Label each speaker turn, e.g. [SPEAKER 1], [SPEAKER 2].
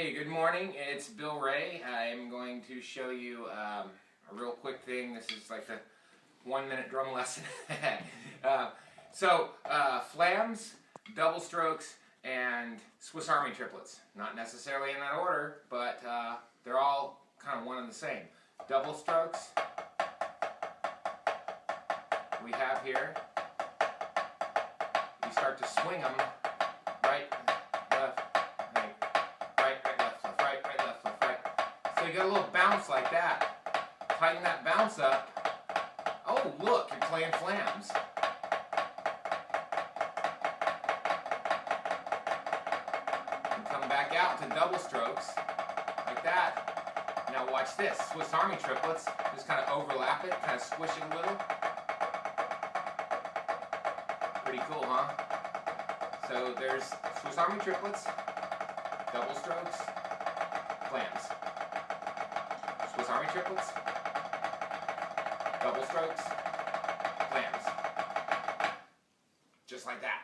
[SPEAKER 1] Hey, good morning. It's Bill Ray. I'm going to show you a real quick thing. This is like a 1-minute drum lesson. Flams, double strokes, and Swiss Army Triplets. Not necessarily in that order, but they're all kind of one and the same. Double strokes we have here. You start to swing them right, left, right, left, right, left, right. So you get a little bounce like that. Tighten that bounce up. Oh, look, you're playing flams. And come back out to double strokes like that. Now watch this. Swiss Army Triplets. Just kind of overlap it, kind of squish it a little. Pretty cool, huh? So there's Swiss Army Triplets, double strokes, flams. Swiss Army Triplets, double strokes, flams. Just like that.